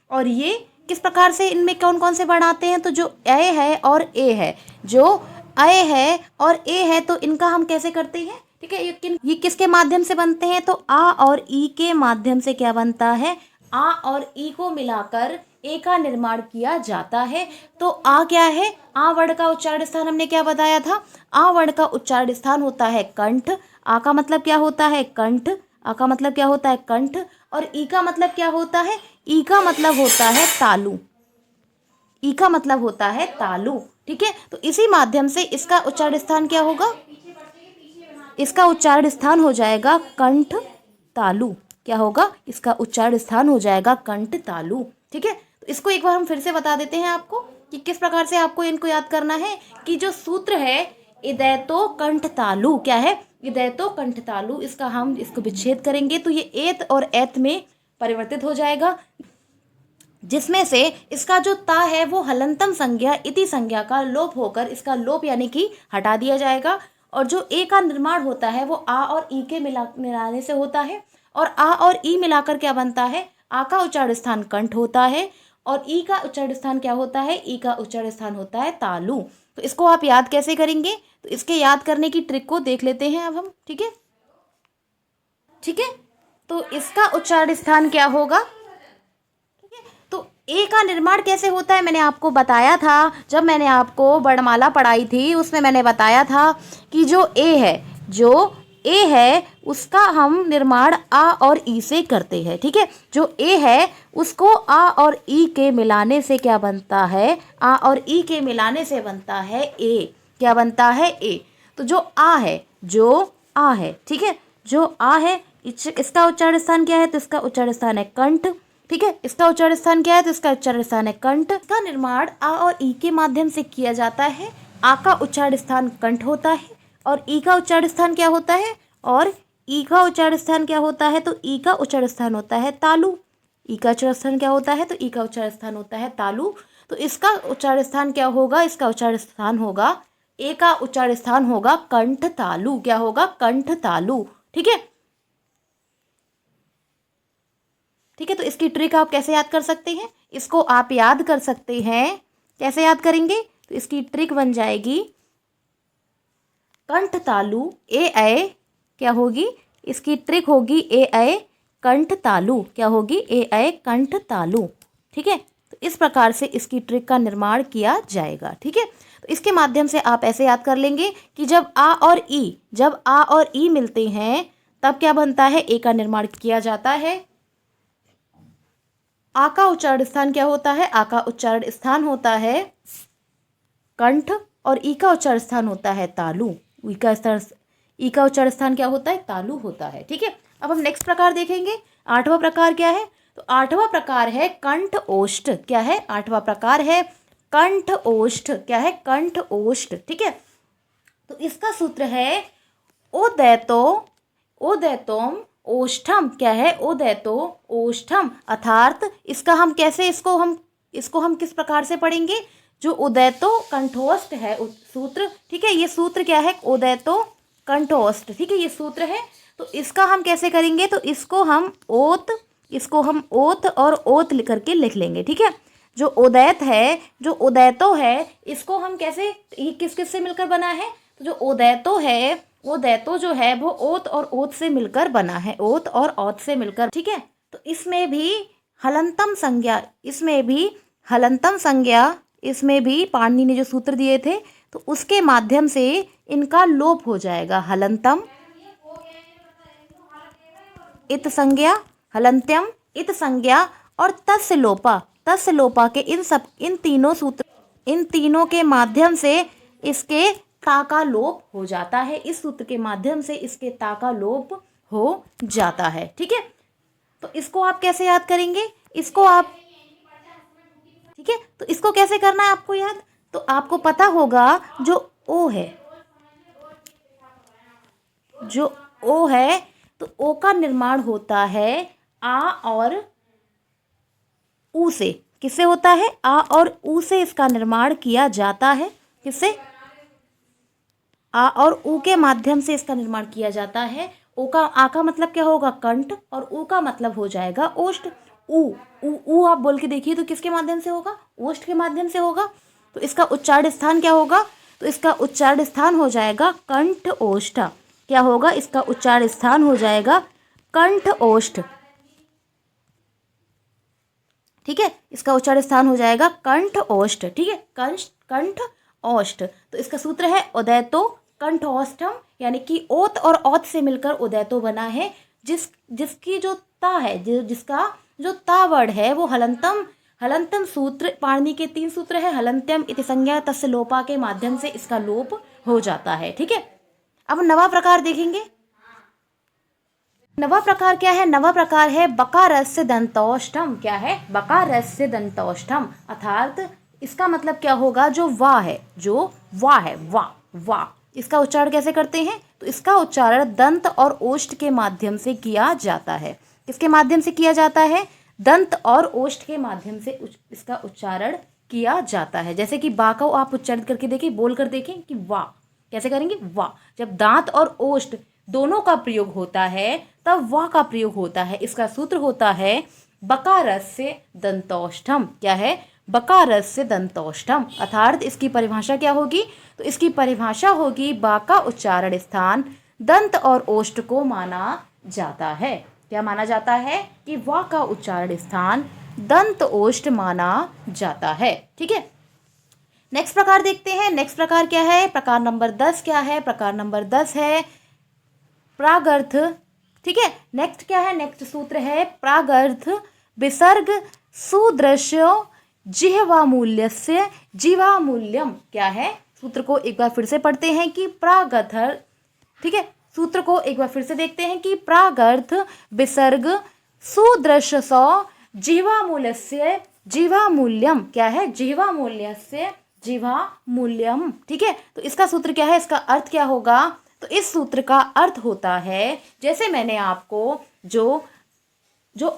और ये किस प्रकार से इनमें कौन कौन से वर्ण आते हैं? तो जो अ है और ए है, जो अ है और ए है, तो इनका हम कैसे करते हैं, ठीक है, ये किसके माध्यम से बनते हैं? तो आ और ई के माध्यम से क्या बनता है? आ और ई को मिलाकर ए का निर्माण किया जाता है। तो आ क्या है? आ वर्ण का उच्चारण स्थान हमने क्या बताया था? आ वर्ण का उच्चारण स्थान होता है कंठ। आ का मतलब क्या होता है? कंठ। आ का मतलब क्या होता है? कंठ। और ई का मतलब क्या होता है? ई का मतलब होता है तालु। ई का मतलब होता है तालु, ठीक है। तो इसी माध्यम से इसका उच्चारण स्थान क्या होगा? इसका उच्चारण स्थान हो जाएगा कंठ तालु। क्या होगा? इसका उच्चारण स्थान हो जाएगा कंठ तालु, ठीक है। तो इसको एक बार हम फिर से बता देते हैं आपको कि किस प्रकार से आपको इनको याद करना है कि जो सूत्र है इदैतो कंठ तालु, क्या है? इदैतो कंठ तालु। इसको विच्छेद करेंगे तो ये एत और एत में परिवर्तित हो जाएगा, जिसमें से इसका जो ता है वो हलंतम संज्ञा इति संज्ञा का लोप होकर इसका लोप यानी कि हटा दिया जाएगा। और जो ए का निर्माण होता है वो आ और ई के मिलाने से होता है। और आ और ई मिलाकर क्या बनता है? आ का उच्चारण स्थान कंठ होता है और ई का उच्चारण स्थान क्या होता है? ई का उच्चारण स्थान होता है तालु। तो इसको आप याद कैसे करेंगे? तो इसके याद करने की ट्रिक को देख लेते हैं अब हम, ठीक है, ठीक है। तो इसका उच्चारण स्थान क्या होगा? तो ए का निर्माण कैसे होता है मैंने आपको बताया था, जब मैंने आपको वर्णमाला पढ़ाई थी उसमें मैंने बताया था कि जो ए है उसका हम निर्माण आ और ई से करते हैं, ठीक है। जो ए है उसको आ और ई के मिलाने से क्या बनता है? आ और ई के मिलाने से बनता है ए। क्या बनता है? ए। तो जो आ है, ठीक है, जो आ है इसका उच्चारण स्थान क्या है? तो इसका उच्चारण स्थान है कंठ, ठीक है। इसका उच्चारण स्थान क्या है? तो इसका उच्चारण स्थान है कंठ। इसका निर्माण आ और ई के माध्यम से किया जाता है। आ का उच्चारण स्थान कंठ होता है और ई का उच्चारण स्थान क्या होता है? और ई का उच्चारण स्थान क्या होता है? तो ई का उच्चारण स्थान होता है तालु। ई का उच्चारण स्थान क्या होता है? तो ई का उच्चारण स्थान होता है तालु। तो इसका उच्चारण स्थान क्या होगा? इसका उच्चारण स्थान होगा, ए का उच्चारण स्थान होगा कंठ तालु। क्या होगा? कंठ तालु, ठीक है, ठीक है। तो इसकी ट्रिक आप कैसे याद कर सकते हैं? इसको आप याद कर सकते हैं, कैसे याद करेंगे? तो इसकी ट्रिक बन जाएगी कंठ तालु ए ऐ, क्या होगी? इसकी ट्रिक होगी ए ऐ कंठ तालु। क्या होगी? ए ऐ कंठ तालु, ठीक है। तो इस प्रकार से इसकी ट्रिक का निर्माण किया जाएगा, ठीक है। तो इसके माध्यम से आप ऐसे याद कर लेंगे कि जब आ और ई मिलते हैं तब क्या बनता है? ए का निर्माण किया जाता है। आ का उच्चारण स्थान क्या होता है? आ का उच्चारण स्थान होता है कंठ और ई का उच्चारण स्थान होता है तालु। ई का उच्चारण स्थान क्या होता है? तालु होता है, ठीक है। अब हम नेक्स्ट प्रकार देखेंगे। 8वां प्रकार क्या है? तो 8वां प्रकार है कंठ ओष्ठ। क्या है? 8वां प्रकार है कंठ ओष्ठ। क्या है? कंठ ओष्ठ, ठीक है। तो इसका सूत्र है ओदैतोम ओष्ठम। क्या है? ओदैतो ओष्ठम अर्थात इसका हम कैसे इसको हम किस प्रकार से पढ़ेंगे? जो उदैतो कंठोष्ठ है सूत्र, ठीक है, ये सूत्र क्या है? उदैतो कंठोष्ठ, ठीक है, ये सूत्र है। तो इसका हम कैसे करेंगे? तो इसको हम ओत और ओत करके लिख लेंगे, ठीक है। जो उदैतो है इसको हम कैसे, ये किस किस से मिलकर बना है? तो जो ओदैतो है, वो दैतो जो है वो ओत और ओत से मिलकर बना है, ओत और औत से मिलकर, ठीक है। तो इसमें भी हलंतम संज्ञा, इसमें भी पाणिनि ने जो सूत्र दिए थे तो उसके माध्यम से इनका लोप हो जाएगा। हलंतम इत संज्ञा, हलंत्यम इत संज्ञा और तस्य लोपा के इन तीनों के माध्यम से इसके ता का लोप हो जाता है। इस सूत्र के माध्यम से इसके ता का लोप हो जाता है, ठीक है। तो इसको आप कैसे याद करेंगे, ठीक है, तो इसको कैसे करना है आपको याद। तो आपको पता होगा जो ओ है, तो ओ का निर्माण होता है आ और ऊ से। किससे होता है, आ और ऊ से इसका निर्माण किया जाता है। किससे, आ और ऊ के माध्यम से इसका निर्माण किया जाता है। आ का मतलब क्या होगा, कंठ, और ऊ का मतलब हो जाएगा ओष्ठ। ऊ आप बोल के देखिए तो किसके माध्यम से होगा, ओष्ठ के माध्यम से होगा। तो इसका उच्चारण स्थान क्या होगा, तो इसका उच्चारण स्थान हो जाएगा कंठ ओष्ठ। क्या होगा, इसका उच्चारण स्थान हो जाएगा कंठ ओष्ठ, ठीक है। इसका उच्चारण स्थान हो जाएगा कंठ ओष्ठ, ठीक है, कंठ ओष्ठ। तो इसका सूत्र है उदैतो कंठ ओष्ठम, यानी कि ओत और औत से मिलकर उदैतो बना है। जिसकी जो ता है, जिसका जो ता वर्ड है वो हलंतम सूत्र, पाणिनि के 3 सूत्र है, हलंत्यम इति संज्ञा तस्य लोपा के माध्यम से इसका लोप हो जाता है, ठीक है। अब नवा प्रकार देखेंगे। नवा प्रकार क्या है, नवा प्रकार है बकारस्य दंतौष्ठम। क्या है, बकारस्य दंतौष्ठम, अर्थात इसका मतलब क्या होगा, जो वा है, वाह। इसका उच्चारण कैसे करते हैं, तो इसका उच्चारण दंत और ओष्ठ के माध्यम से किया जाता है। किसके माध्यम से किया जाता है, दंत और ओष्ठ के माध्यम से इसका उच्चारण किया जाता है। जैसे कि बा को आप उच्चारित करके देखें, बोल कर देखें कि वाह, कैसे करेंगे, वाह। जब दांत और ओष्ठ दोनों का प्रयोग होता है तब वाह का प्रयोग होता है। इसका सूत्र होता है बकारस्य दंतौष्ठम। क्या है, बकारस्य दंतौष्ठम, अर्थात इसकी परिभाषा क्या होगी, तो इसकी परिभाषा होगी बा का उच्चारण स्थान दंत और ओष्ठ को माना जाता है। क्या माना जाता है, कि वाह का उच्चारण स्थान दंत ओष्ठ माना जाता है, ठीक है। नेक्स्ट प्रकार देखते हैं। नेक्स्ट प्रकार क्या है, प्रकार नंबर 10 क्या है, प्रकार नंबर 10 है प्रागर्थ, ठीक है। नेक्स्ट क्या है, नेक्स्ट सूत्र है प्रागर्थ विसर्ग सुदृश्यो जिह्वामूल्यस्य जीवामूल्यम। क्या है, सूत्र को एक बार फिर से पढ़ते हैं कि प्रागर्थ, ठीक है, सूत्र को एक बार फिर से देखते हैं कि प्रागर्थ विसर्ग सुदृश्य सौ जीवामूल्यस्य जीवामूल्यम। क्या है, जीवामूल्यस्य जीवामूल्यम, ठीक है। तो इसका सूत्र क्या है, इसका अर्थ क्या होगा, तो इस सूत्र का अर्थ होता है, जैसे मैंने आपको जो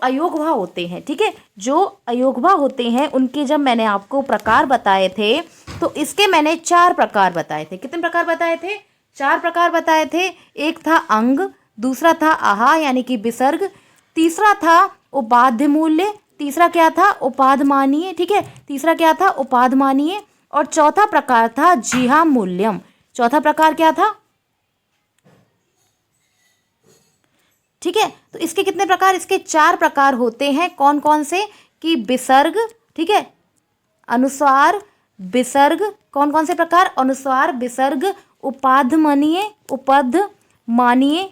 अयोगवा होते हैं, ठीक है, जो अयोगवा होते हैं उनके जब मैंने आपको प्रकार बताए थे तो इसके मैंने 4 प्रकार बताए थे। कितने प्रकार बताए थे, 4 प्रकार बताए थे। एक था अंग, दूसरा था आहा यानी कि विसर्ग, तीसरा था उपाध्य मूल्य, तीसरा क्या था, उपाधमानीय, ठीक है, तीसरा क्या था, उपाधमानीय, और चौथा प्रकार था जिहा मूल्यम। चौथा प्रकार क्या था, ठीक है। तो इसके कितने प्रकार, इसके 4 प्रकार होते हैं। कौन कौन से, कि विसर्ग, ठीक है, अनुस्वार, विसर्ग, कौन कौन से प्रकार, अनुस्वार, विसर्ग, उपाधमानीय,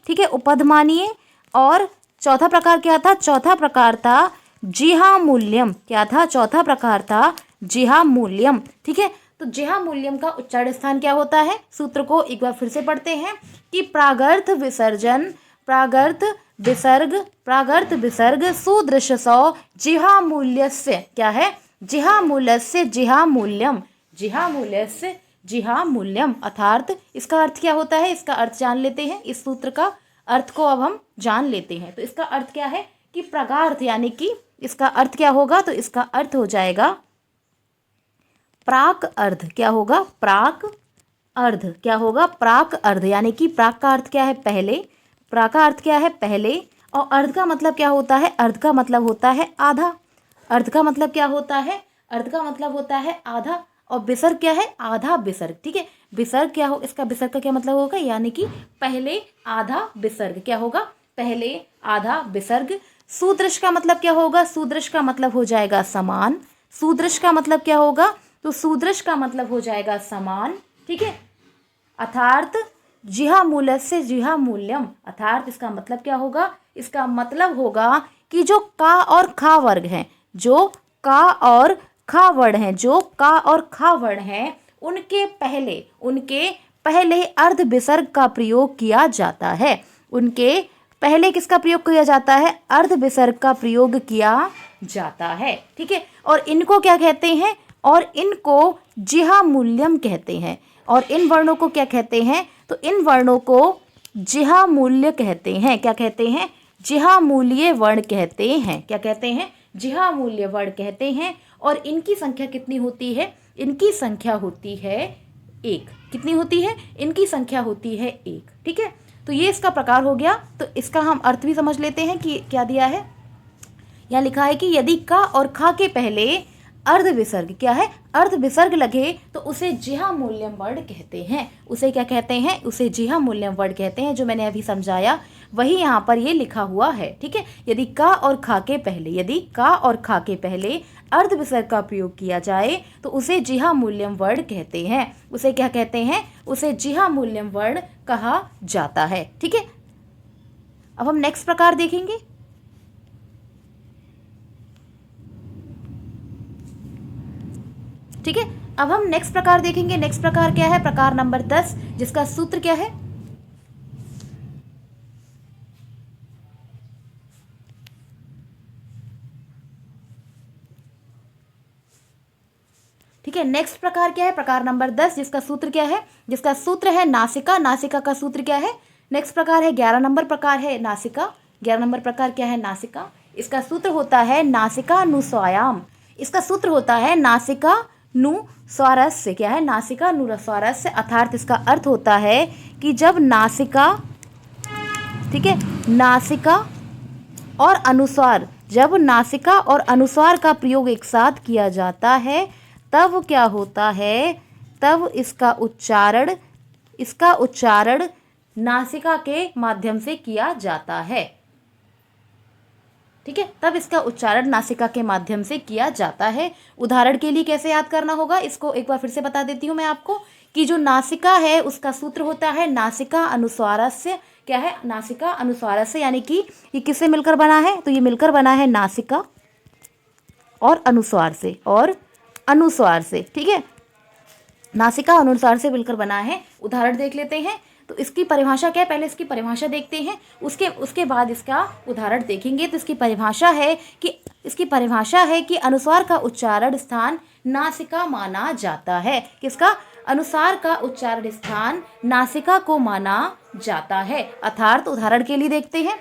ठीक है, उपधमानीय, और चौथा प्रकार क्या था, चौथा प्रकार था जिहा मूल्यम। क्या था, चौथा प्रकार था जिहा मूल्यम, ठीक है। तो जिहा मूल्यम का उच्चारण स्थान क्या होता है, सूत्र को एक बार फिर से पढ़ते हैं कि प्रागर्थ विसर्ग सुदृश्य सौ जिहा मूल्यस्य। क्या है, जिहा मूल्यस्य जिहा मूल्यम, अर्थात इसका अर्थ क्या होता है, इसका अर्थ जान लेते हैं। इस सूत्र का अर्थ को अब हम जान लेते हैं। तो इसका अर्थ क्या है कि प्रागार्थ, यानी कि इसका अर्थ क्या होगा, तो इसका अर्थ हो जाएगा प्राक अर्ध। क्या होगा, प्राक अर्ध, क्या होगा, प्राक अर्ध, यानी कि प्राक का अर्थ क्या है, पहले, प्राक का अर्थ क्या है, पहले, और अर्ध का मतलब क्या होता है, अर्ध का मतलब होता है आधा। अर्ध का मतलब क्या होता है, अर्ध का मतलब होता है आधा, और विसर्ग क्या है, आधा विसर्ग। ठीक है, विसर्ग क्या हो, इसका विसर्ग का क्या मतलब होगा, यानी कि पहले आधा विसर्ग। क्या होगा, पहले आधा विसर्ग। सुदृश का मतलब क्या होगा, सुदृश का मतलब हो जाएगा समान। सुदृश का मतलब क्या होगा, तो सुदृश का मतलब हो जाएगा समान। ठीक है, अर्थात जिहा मूल्यस्य जिहा मूल्यम, अर्थात इसका मतलब क्या होगा, इसका मतलब होगा कि जो का और खा वर्ग हैं, जो का और खा वर्ण हैं, जो का और खा वर्ण हैं, उनके पहले अर्ध विसर्ग का प्रयोग किया जाता है। उनके पहले किसका प्रयोग किया जाता है, अर्ध विसर्ग का प्रयोग किया जाता है। ठीक है, और इनको क्या कहते हैं, और इनको जिहा मूल्यम कहते हैं। और इन वर्णों को क्या कहते हैं, तो इन वर्णों को जिहा मूल्य कहते हैं। क्या कहते हैं, जिहा मूल्य वर्ण कहते हैं। क्या कहते हैं, जिहा मूल्य वर्ण कहते हैं। और इनकी संख्या कितनी होती है, इनकी संख्या होती है एक। कितनी होती है, इनकी संख्या होती है एक। ठीक है, तो ये इसका प्रकार हो गया। तो इसका हम अर्थ भी समझ लेते हैं कि क्या दिया है। यहाँ लिखा है कि यदि का और खा के पहले अर्ध विसर्ग, क्या है, अर्ध विसर्ग लगे तो उसे जिहा मूल्यम वर्ण कहते हैं। उसे क्या कहते हैं, उसे जिहा मूल्यम वर्ण कहते हैं। जो मैंने अभी समझाया वही यहाँ पर ये लिखा हुआ है। ठीक है, यदि का और खा के पहले, यदि का और खा के पहले अर्ध विसर्ग का प्रयोग किया जाए तो उसे जिहा मूल्यम वर्ण कहते हैं। उसे क्या कहते हैं, उसे जिहा मूल्यम वर्ण कहा जाता है। ठीक है, अब हम नेक्स्ट प्रकार देखेंगे। ठीक है, अब हम नेक्स्ट प्रकार देखेंगे। नेक्स्ट प्रकार क्या है, प्रकार नंबर 10, जिसका सूत्र क्या है, ठीक है। नेक्स्ट प्रकार क्या है, प्रकार नंबर 10, जिसका सूत्र क्या है, जिसका सूत्र है नासिका। नासिका का सूत्र क्या है, नेक्स्ट प्रकार है 11 नंबर प्रकार है नासिका। 11 नंबर प्रकार क्या है, नासिका। इसका सूत्र होता है नासिका नु स्वायाम। इसका सूत्र होता है नासिका नु स्वारस्य। क्या है, नासिका नु स्वारस्य, अर्थात इसका अर्थ होता है कि जब नासिका, ठीक है, नासिका और अनुस्वार, जब नासिका और अनुस्वार का प्रयोग एक साथ किया जाता है तब क्या होता है, तब इसका उच्चारण नासिका के माध्यम से किया जाता है। ठीक है, तब इसका उच्चारण नासिका के माध्यम से किया जाता है। उदाहरण के लिए कैसे याद करना होगा, इसको एक बार फिर से बता देती हूँ मैं आपको कि जो नासिका है उसका सूत्र होता है नासिका अनुस्वारस्य। क्या है, नासिका अनुस्वारस्य, यानी कि ये किससे मिलकर बना है, तो ये मिलकर बना है नासिका और अनुस्वार से, और अनुस्वार से। ठीक है, नासिका अनुस्वार से मिलकर बना है। उदाहरण देख लेते हैं। तो इसकी परिभाषा क्या है, पहले इसकी परिभाषा देखते हैं, उसके बाद इसका उदाहरण देखेंगे। तो इसकी परिभाषा है कि अनुस्वार का उच्चारण स्थान नासिका माना जाता है। किसका, अनुस्वार का उच्चारण स्थान नासिका को माना जाता है। अर्थात उदाहरण के लिए देखते हैं।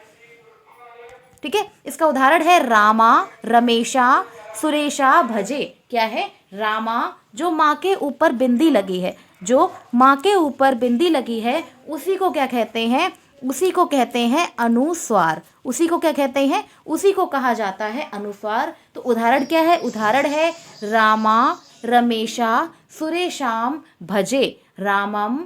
ठीक है, इसका उदाहरण है रामा रमेशा सुरेशा भजे। क्या है, रामा, जो माँ के ऊपर बिंदी लगी है, जो माँ के ऊपर बिंदी लगी है, उसी को क्या कहते हैं, उसी को कहते हैं अनुस्वार। उसी को क्या कहते हैं, उसी को कहा जाता है अनुस्वार। तो उदाहरण क्या है, उदाहरण है रामा रमेशा सुरेशाम भजे। रामम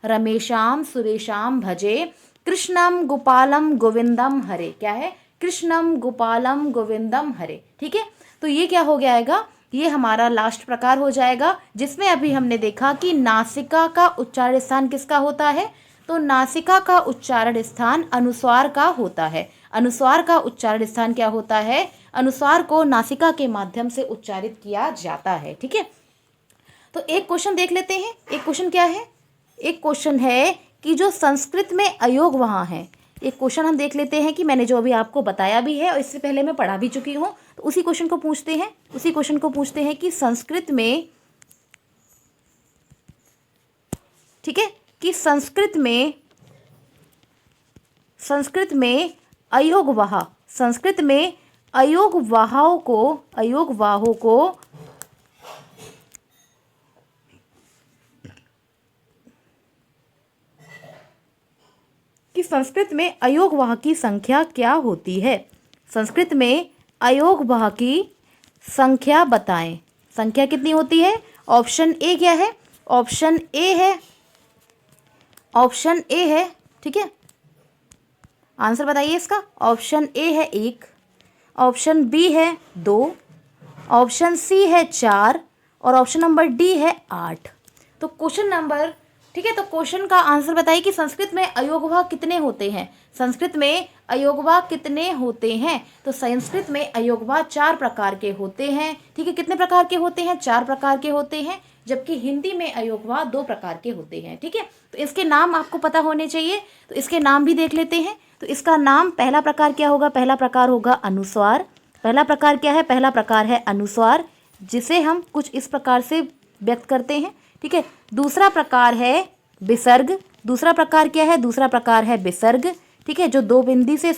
रमेशाम सुरेशाम भजे। कृष्णम गोपालम गोविंदम हरे। क्या है, कृष्णम गोपालम गोविंदम हरे। ठीक है, तो ये क्या हो जाएगा, ये हमारा लास्ट प्रकार हो जाएगा, जिसमें अभी हमने देखा कि नासिका का उच्चारण स्थान किसका होता है, तो नासिका का उच्चारण स्थान अनुस्वार का होता है। अनुस्वार का उच्चारण स्थान क्या होता है, अनुस्वार को नासिका के माध्यम से उच्चारित किया जाता है। ठीक है, तो एक क्वेश्चन देख लेते हैं। एक क्वेश्चन क्या है, एक क्वेश्चन है कि जो संस्कृत में अयोग वहाँ है। एक क्वेश्चन हम देख लेते हैं कि मैंने जो अभी आपको बताया भी है और इससे पहले मैं पढ़ा भी चुकी हूँ, तो उसी क्वेश्चन को पूछते हैं कि संस्कृत में, ठीक है, कि संस्कृत में अयोगवाह, संस्कृत में अयोगवाहों को कि संस्कृत में अयोगवाह की संख्या क्या होती है। संस्कृत में अयोगवाह की संख्या बताएं। संख्या कितनी होती है? ऑप्शन ए क्या है? ऑप्शन ए है, ऑप्शन ए है, ठीक है। आंसर बताइए इसका। ऑप्शन ए है 1, ऑप्शन बी है 2, ऑप्शन सी है 4 और ऑप्शन नंबर डी है 8। तो क्वेश्चन नंबर, ठीक है, तो क्वेश्चन का आंसर बताइए कि संस्कृत में अयोगवाह कितने होते हैं? संस्कृत में अयोगवाह कितने होते हैं? तो संस्कृत में अयोगवाह 4 प्रकार के होते हैं, ठीक है। कितने प्रकार के होते हैं? 4 प्रकार के होते हैं, जबकि हिंदी में अयोगवाह 2 प्रकार के होते हैं, ठीक है। तो इसके नाम आपको पता होने चाहिए, तो इसके नाम भी देख लेते हैं। तो इसका नाम, पहला प्रकार क्या होगा? पहला प्रकार होगा अनुस्वार। पहला प्रकार क्या है? पहला प्रकार है अनुस्वार, जिसे हम कुछ इस प्रकार से व्यक्त करते हैं, ठीक है। दूसरा प्रकार है विसर्ग। दूसरा प्रकार क्या है? दूसरा प्रकार है विसर्ग, ठीक है, जो 2 बिंदी से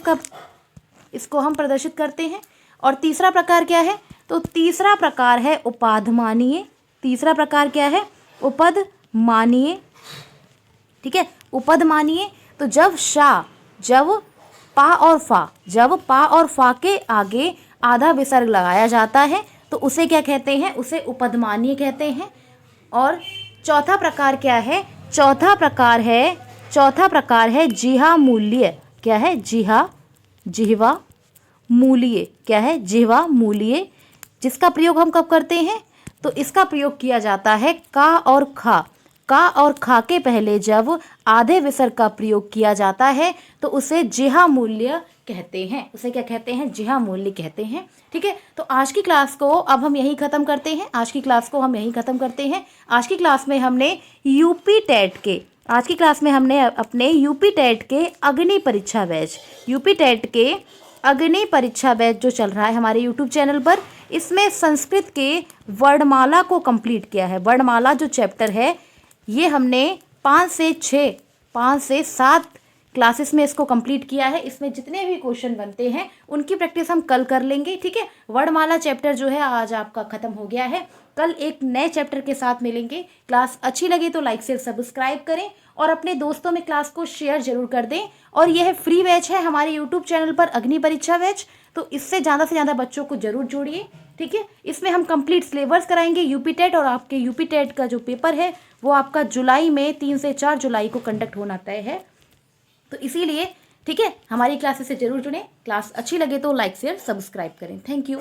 इसको हम प्रदर्शित करते हैं। और तीसरा प्रकार क्या है? तो तीसरा प्रकार है उपाधमानीय। तीसरा प्रकार क्या है? उपदमानीय, ठीक है, उपदमानीय। तो जब पा और फा के आगे आधा विसर्ग लगाया जाता है तो उसे क्या कहते हैं? उसे उपदमानीय कहते हैं। और चौथा प्रकार क्या है? चौथा प्रकार है जिहा मूल्य। क्या है? जिह्वा मूल्य। क्या है? जिह्वा मूल्य, जिसका प्रयोग हम कब करते हैं? तो इसका प्रयोग किया जाता है का और खा के पहले जब आधे विसर्ग का प्रयोग किया जाता है तो उसे जिहा मूल्य कहते हैं। उसे क्या कहते हैं? जिहा मूल्य कहते हैं, ठीक है। तो आज की क्लास को अब हम यहीं ख़त्म करते हैं। आज की क्लास की क्लास में हमने अपने यूपी टेट के अग्नि परीक्षा बैच जो चल रहा है हमारे यूट्यूब चैनल पर, इसमें संस्कृत के वर्णमाला को कंप्लीट किया है। वर्णमाला जो चैप्टर है ये हमने 5 से 7 क्लासेस में इसको कंप्लीट किया है। इसमें जितने भी क्वेश्चन बनते हैं उनकी प्रैक्टिस हम कल कर लेंगे, ठीक है। वर्णमाला चैप्टर जो है आज आपका ख़त्म हो गया है। कल एक नए चैप्टर के साथ मिलेंगे। क्लास अच्छी लगी तो लाइक शेयर सब्सक्राइब करें और अपने दोस्तों में क्लास को शेयर जरूर कर दें। और यह फ्री बैच है हमारे यूट्यूब चैनल पर, अग्नि परीक्षा बैच, तो इससे ज़्यादा से ज़्यादा बच्चों को जरूर जोड़िए, ठीक है। इसमें हम कंप्लीट सिलेबस कराएंगे यूपी टेट, और आपके यूपी टेट का जो पेपर है वो आपका जुलाई में 3 से 4 जुलाई को कंडक्ट होना तय है। तो इसीलिए, ठीक है, हमारी क्लासेस से जरूर जुड़ें। क्लास अच्छी लगे तो लाइक शेयर सब्सक्राइब करें। Thank you.